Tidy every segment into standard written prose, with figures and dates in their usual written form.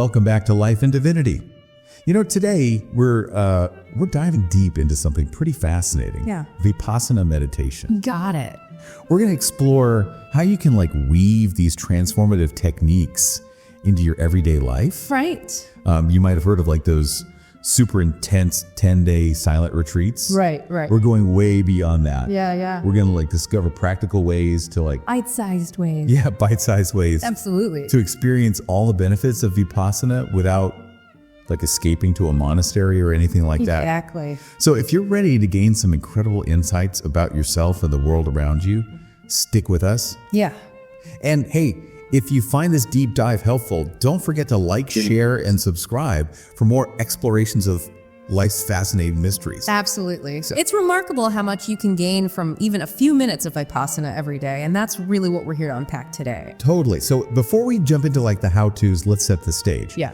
Welcome back to Life in Divinity. You know, today we're diving deep into something pretty fascinating. Yeah. Vipassana meditation. Got it. We're going to explore how you can weave these transformative techniques into your everyday life. Right. You might have heard of those super intense 10-day silent retreats. Right. We're going way beyond that. Yeah. We're going to discover practical ways to Bite-sized ways. Yeah, bite-sized ways. Absolutely. To experience all the benefits of Vipassana without escaping to a monastery or anything like that. Exactly. So if you're ready to gain some incredible insights about yourself and the world around you, stick with us. Yeah. And hey, if you find this deep dive helpful, don't forget to like, share, and subscribe for more explorations of life's fascinating mysteries. Absolutely. It's remarkable how much you can gain from even a few minutes of Vipassana every day, and that's really what we're here to unpack today. Totally. So before we jump into the how-tos, let's set the stage. Yeah.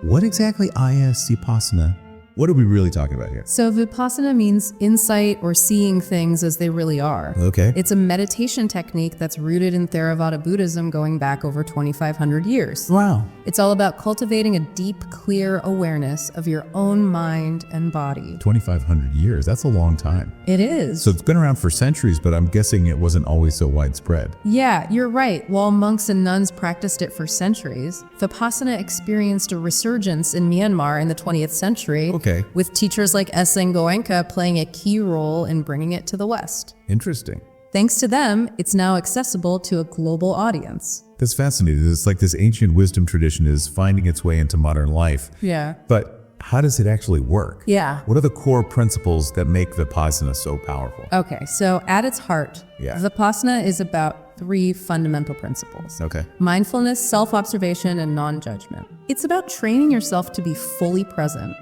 What exactly is Vipassana? What are we really talking about here? So Vipassana means insight or seeing things as they really are. Okay. It's a meditation technique that's rooted in Theravada Buddhism going back over 2,500 years. Wow. It's all about cultivating a deep, clear awareness of your own mind and body. 2,500 years. That's a long time. It is. So it's been around for centuries, but I'm guessing it wasn't always so widespread. Yeah, you're right. While monks and nuns practiced it for centuries, Vipassana experienced a resurgence in Myanmar in the 20th century. Okay. With teachers like Goenka playing a key role in bringing it to the West. Interesting. Thanks to them, it's now accessible to a global audience. That's fascinating. It's like this ancient wisdom tradition is finding its way into modern life. Yeah. But how does it actually work? Yeah. What are the core principles that make Vipassana so powerful? Okay, so at its heart, Vipassana is about 3 fundamental principles. Okay. Mindfulness, self-observation, and non-judgment. It's about training yourself to be fully present,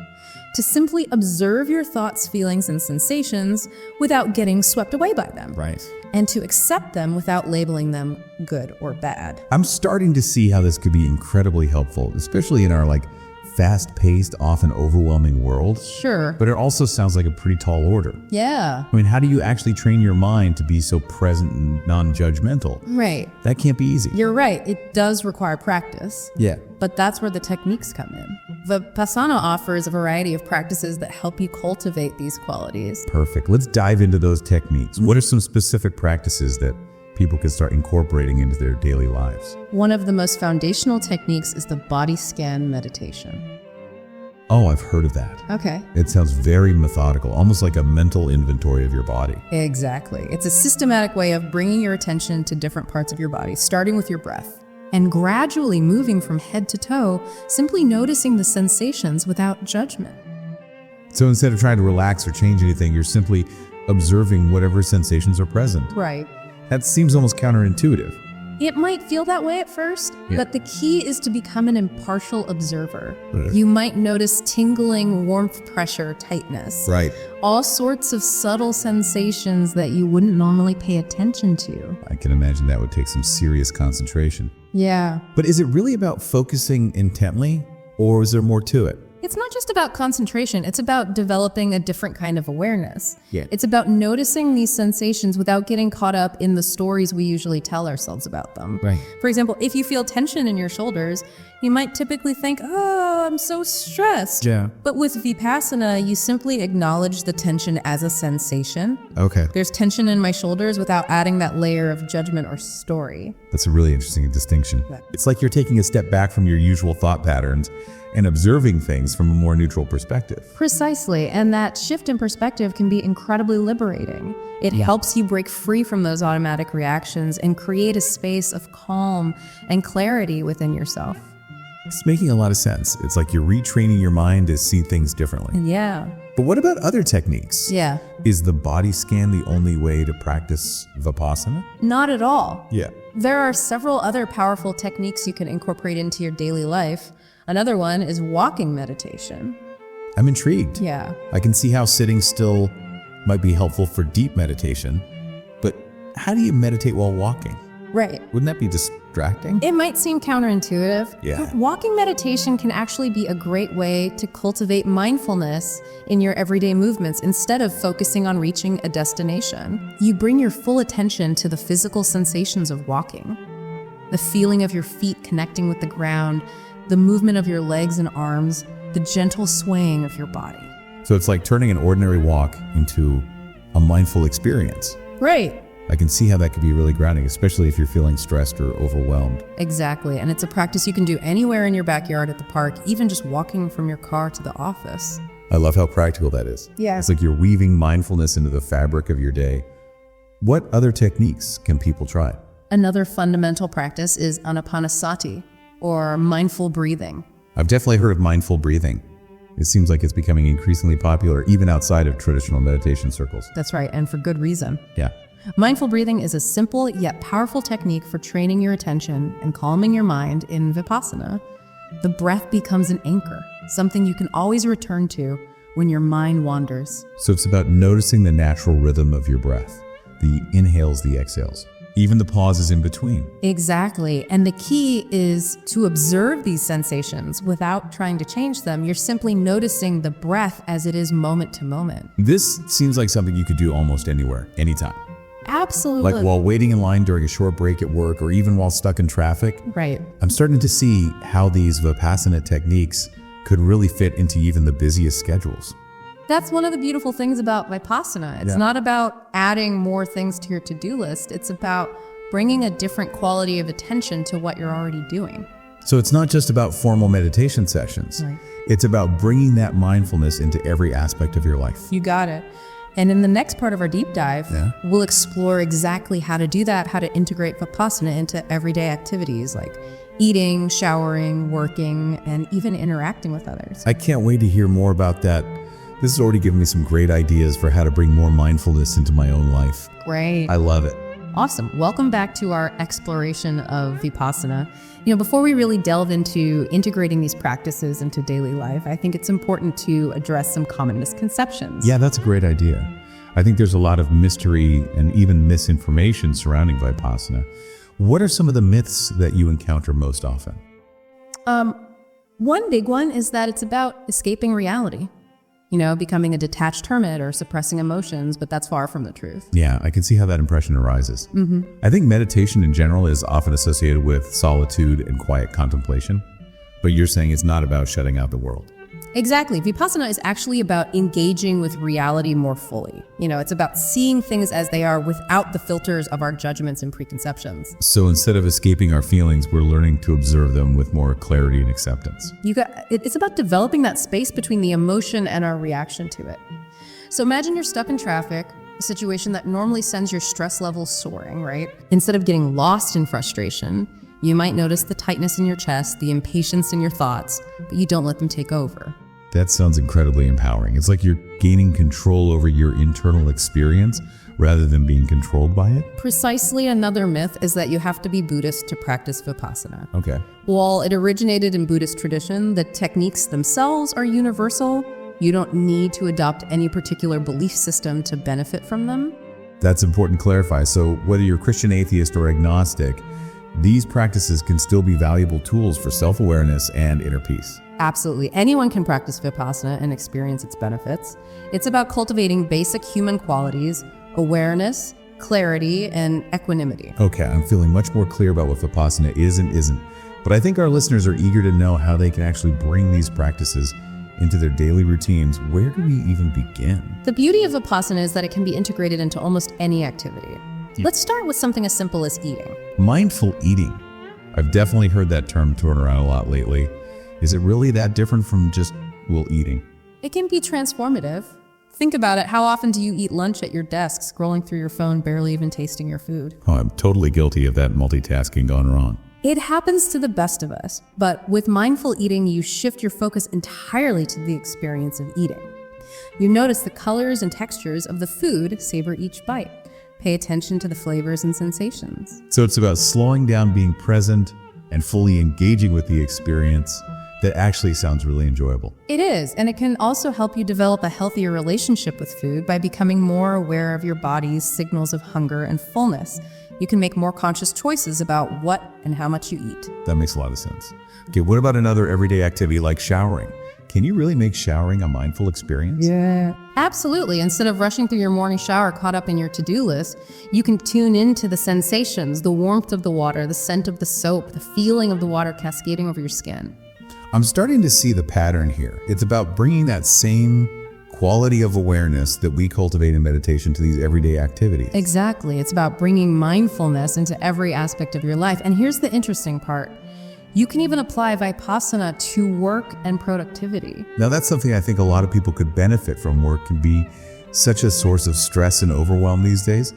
to simply observe your thoughts, feelings, and sensations without getting swept away by them. Right. And to accept them without labeling them good or bad. I'm starting to see how this could be incredibly helpful, especially in our fast-paced, often overwhelming world. Sure. But it also sounds like a pretty tall order. Yeah. I mean, how do you actually train your mind to be so present and non-judgmental? Right. That can't be easy. You're right. It does require practice. Yeah. But that's where the techniques come in. Vipassana offers a variety of practices that help you cultivate these qualities. Perfect. Let's dive into those techniques. What are some specific practices that people can start incorporating into their daily lives? One of the most foundational techniques is the body scan meditation. Oh, I've heard of that. Okay. It sounds very methodical, almost like a mental inventory of your body. Exactly. It's a systematic way of bringing your attention to different parts of your body, starting with your breath, and gradually moving from head to toe, simply noticing the sensations without judgment. So instead of trying to relax or change anything, you're simply observing whatever sensations are present. Right. That seems almost counterintuitive. It might feel that way at first, but the key is to become an impartial observer. Right. You might notice tingling, warmth, pressure, tightness. Right. All sorts of subtle sensations that you wouldn't normally pay attention to. I can imagine that would take some serious concentration. Yeah. But is it really about focusing intently, or is there more to it? It's not just about concentration, it's about developing a different kind of awareness. Yeah. It's about noticing these sensations without getting caught up in the stories we usually tell ourselves about them. Right. For example, if you feel tension in your shoulders, you might typically think, oh, I'm so stressed. Yeah. But with Vipassana, you simply acknowledge the tension as a sensation. Okay. There's tension in my shoulders without adding that layer of judgment or story. That's a really interesting distinction. It's like you're taking a step back from your usual thought patterns and observing things from a more neutral perspective. Precisely, and that shift in perspective can be incredibly liberating. It helps you break free from those automatic reactions and create a space of calm and clarity within yourself. It's making a lot of sense. It's like you're retraining your mind to see things differently. Yeah. But what about other techniques? Yeah. Is the body scan the only way to practice Vipassana? Not at all. Yeah. There are several other powerful techniques you can incorporate into your daily life. Another one is walking meditation. I'm intrigued. Yeah. I can see how sitting still might be helpful for deep meditation, but how do you meditate while walking? Right. Wouldn't that be distracting? It might seem counterintuitive. Yeah. But walking meditation can actually be a great way to cultivate mindfulness in your everyday movements instead of focusing on reaching a destination. You bring your full attention to the physical sensations of walking. The feeling of your feet connecting with the ground, the movement of your legs and arms, the gentle swaying of your body. So it's like turning an ordinary walk into a mindful experience. Right. I can see how that could be really grounding, especially if you're feeling stressed or overwhelmed. Exactly. And it's a practice you can do anywhere in your backyard, at the park, even just walking from your car to the office. I love how practical that is. Yeah. It's like you're weaving mindfulness into the fabric of your day. What other techniques can people try? Another fundamental practice is Anapana, or mindful breathing. I've definitely heard of mindful breathing. It seems like it's becoming increasingly popular, even outside of traditional meditation circles. That's right, and for good reason. Yeah. Mindful breathing is a simple yet powerful technique for training your attention and calming your mind in Vipassana. The breath becomes an anchor, something you can always return to when your mind wanders. So it's about noticing the natural rhythm of your breath, the inhales, the exhales, even the pauses in between. Exactly. And the key is to observe these sensations without trying to change them. You're simply noticing the breath as it is moment to moment. This seems like something you could do almost anywhere, anytime. Absolutely. Like while waiting in line during a short break at work or even while stuck in traffic. Right. I'm starting to see how these Vipassana techniques could really fit into even the busiest schedules. That's one of the beautiful things about Vipassana. It's not about adding more things to your to-do list. It's about bringing a different quality of attention to what you're already doing. So it's not just about formal meditation sessions. Right. It's about bringing that mindfulness into every aspect of your life. You got it. And in the next part of our deep dive, we'll explore exactly how to do that, how to integrate Vipassana into everyday activities like eating, showering, working, and even interacting with others. I can't wait to hear more about that. This has already given me some great ideas for how to bring more mindfulness into my own life. Great. I love it. Awesome. Welcome back to our exploration of Vipassana. Before we really delve into integrating these practices into daily life, I think it's important to address some common misconceptions. Yeah, that's a great idea. I think there's a lot of mystery and even misinformation surrounding Vipassana. What are some of the myths that you encounter most often? One big one is that it's about escaping reality. Becoming a detached hermit or suppressing emotions, but that's far from the truth. Yeah, I can see how that impression arises. I think meditation in general is often associated with solitude and quiet contemplation, but you're saying it's not about shutting out the world. Exactly. Vipassana is actually about engaging with reality more fully. It's about seeing things as they are without the filters of our judgments and preconceptions. So instead of escaping our feelings, we're learning to observe them with more clarity and acceptance. It's about developing that space between the emotion and our reaction to it. So imagine you're stuck in traffic, a situation that normally sends your stress levels soaring, right? Instead of getting lost in frustration, you might notice the tightness in your chest, the impatience in your thoughts, but you don't let them take over. That sounds incredibly empowering. It's like you're gaining control over your internal experience rather than being controlled by it. Precisely. Another myth is that you have to be Buddhist to practice Vipassana. Okay. While it originated in Buddhist tradition, the techniques themselves are universal. You don't need to adopt any particular belief system to benefit from them. That's important to clarify. So whether you're Christian, atheist, or agnostic, these practices can still be valuable tools for self-awareness and inner peace. Absolutely. Anyone can practice Vipassana and experience its benefits. It's about cultivating basic human qualities, awareness, clarity, and equanimity. Okay, I'm feeling much more clear about what Vipassana is and isn't. But I think our listeners are eager to know how they can actually bring these practices into their daily routines. Where do we even begin? The beauty of Vipassana is that it can be integrated into almost any activity. Let's start with something as simple as eating. Mindful eating. I've definitely heard that term thrown around a lot lately. Is it really that different from just, eating? It can be transformative. Think about it. How often do you eat lunch at your desk, scrolling through your phone, barely even tasting your food? Oh, I'm totally guilty of that multitasking gone wrong. It happens to the best of us, but with mindful eating, you shift your focus entirely to the experience of eating. You notice the colors and textures of the food, savor each bite. Pay attention to the flavors and sensations. So it's about slowing down, being present, and fully engaging with the experience. That actually sounds really enjoyable. It is, and it can also help you develop a healthier relationship with food by becoming more aware of your body's signals of hunger and fullness. You can make more conscious choices about what and how much you eat. That makes a lot of sense. Okay, what about another everyday activity like showering? Can you really make showering a mindful experience? Yeah. Absolutely. Instead of rushing through your morning shower caught up in your to-do list, you can tune into the sensations, the warmth of the water, the scent of the soap, the feeling of the water cascading over your skin. I'm starting to see the pattern here. It's about bringing that same quality of awareness that we cultivate in meditation to these everyday activities. Exactly. It's about bringing mindfulness into every aspect of your life. And here's the interesting part. You can even apply Vipassana to work and productivity. Now, that's something I think a lot of people could benefit from. Work can be such a source of stress and overwhelm these days.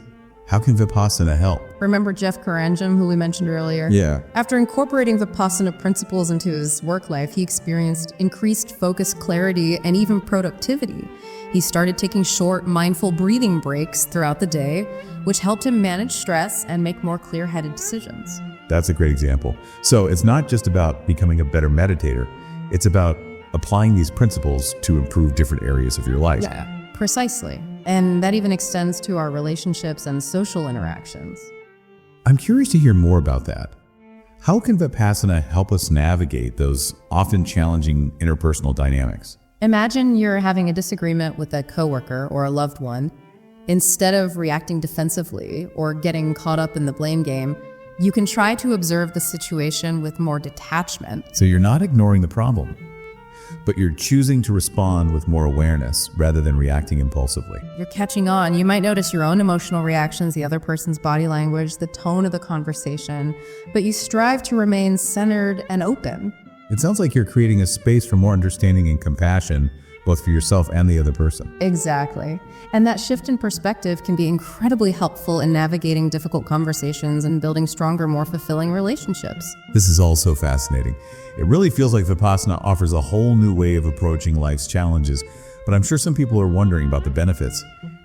How can Vipassana help? Remember Jeff Karanjam, who we mentioned earlier? Yeah. After incorporating Vipassana principles into his work life, he experienced increased focus, clarity, and even productivity. He started taking short, mindful breathing breaks throughout the day, which helped him manage stress and make more clear-headed decisions. That's a great example. So it's not just about becoming a better meditator. It's about applying these principles to improve different areas of your life. Yeah, precisely. And that even extends to our relationships and social interactions. I'm curious to hear more about that. How can Vipassana help us navigate those often challenging interpersonal dynamics? Imagine you're having a disagreement with a coworker or a loved one. Instead of reacting defensively or getting caught up in the blame game, you can try to observe the situation with more detachment. So you're not ignoring the problem, but you're choosing to respond with more awareness rather than reacting impulsively. You're catching on. You might notice your own emotional reactions, the other person's body language, the tone of the conversation, but you strive to remain centered and open. It sounds like you're creating a space for more understanding and compassion, both for yourself and the other person. Exactly. And that shift in perspective can be incredibly helpful in navigating difficult conversations and building stronger, more fulfilling relationships. This is all so fascinating. It really feels like Vipassana offers a whole new way of approaching life's challenges, but I'm sure some people are wondering about the benefits.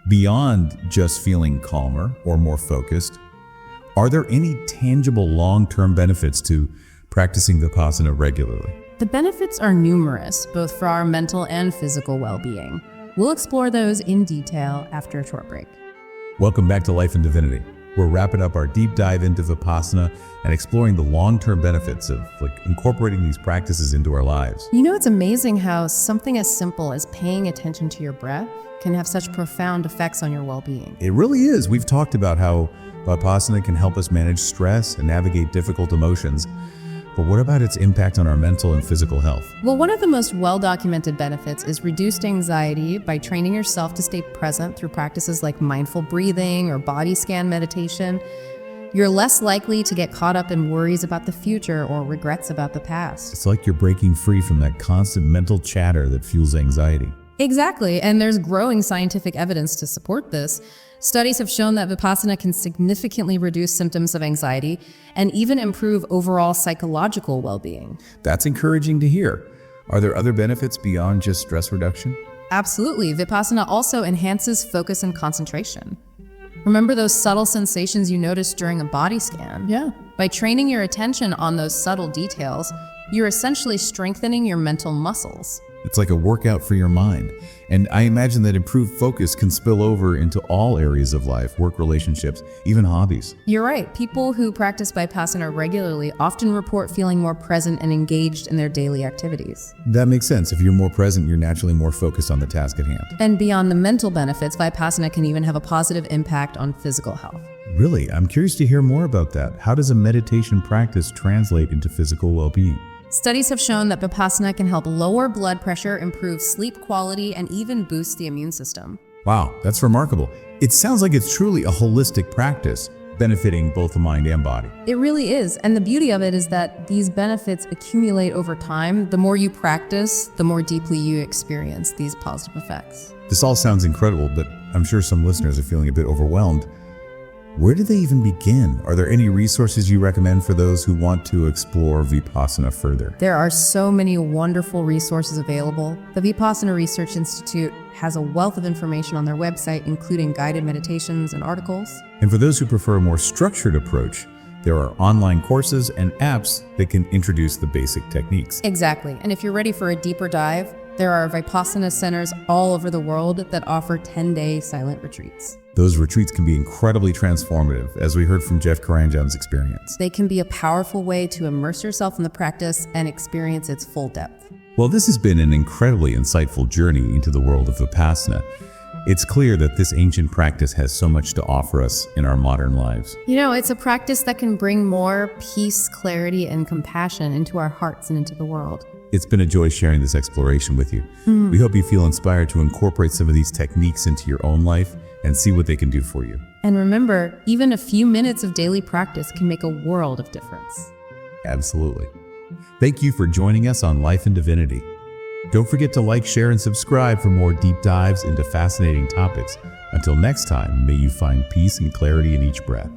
Beyond just feeling calmer or more focused, are there any tangible long-term benefits to practicing Vipassana regularly? The benefits are numerous, both for our mental and physical well-being. We'll explore those in detail after a short break. Welcome back to Life and Divinity. We're wrapping up our deep dive into Vipassana and exploring the long-term benefits of incorporating these practices into our lives. You know, it's amazing how something as simple as paying attention to your breath can have such profound effects on your well-being. It really is. We've talked about how Vipassana can help us manage stress and navigate difficult emotions. But what about its impact on our mental and physical health? Well, one of the most well-documented benefits is reduced anxiety by training yourself to stay present through practices like mindful breathing or body scan meditation. You're less likely to get caught up in worries about the future or regrets about the past. It's like you're breaking free from that constant mental chatter that fuels anxiety. Exactly, and there's growing scientific evidence to support this. Studies have shown that Vipassana can significantly reduce symptoms of anxiety and even improve overall psychological well-being. That's encouraging to hear. Are there other benefits beyond just stress reduction? Absolutely. Vipassana also enhances focus and concentration. Remember those subtle sensations you noticed during a body scan? Yeah. By training your attention on those subtle details, you're essentially strengthening your mental muscles. It's like a workout for your mind. And I imagine that improved focus can spill over into all areas of life, work, relationships, even hobbies. You're right. People who practice Vipassana regularly often report feeling more present and engaged in their daily activities. That makes sense. If you're more present, you're naturally more focused on the task at hand. And beyond the mental benefits, Vipassana can even have a positive impact on physical health. Really? I'm curious to hear more about that. How does a meditation practice translate into physical well-being? Studies have shown that Vipassana can help lower blood pressure, improve sleep quality, and even boost the immune system. Wow, that's remarkable. It sounds like it's truly a holistic practice, benefiting both the mind and body. It really is. And the beauty of it is that these benefits accumulate over time. The more you practice, the more deeply you experience these positive effects. This all sounds incredible, but I'm sure some listeners are feeling a bit overwhelmed. Where do they even begin? Are there any resources you recommend for those who want to explore Vipassana further? There are so many wonderful resources available. The Vipassana Research Institute has a wealth of information on their website, including guided meditations and articles. And for those who prefer a more structured approach, there are online courses and apps that can introduce the basic techniques. Exactly. And if you're ready for a deeper dive, there are Vipassana centers all over the world that offer 10-day silent retreats. Those retreats can be incredibly transformative, as we heard from Jeff Karanjam's experience. They can be a powerful way to immerse yourself in the practice and experience its full depth. Well, this has been an incredibly insightful journey into the world of Vipassana. It's clear that this ancient practice has so much to offer us in our modern lives. You know, it's a practice that can bring more peace, clarity, and compassion into our hearts and into the world. It's been a joy sharing this exploration with you. We hope you feel inspired to incorporate some of these techniques into your own life and see what they can do for you. And remember, even a few minutes of daily practice can make a world of difference. Absolutely. Thank you for joining us on Life in Divinity. Don't forget to like, share, and subscribe for more deep dives into fascinating topics. Until next time, may you find peace and clarity in each breath.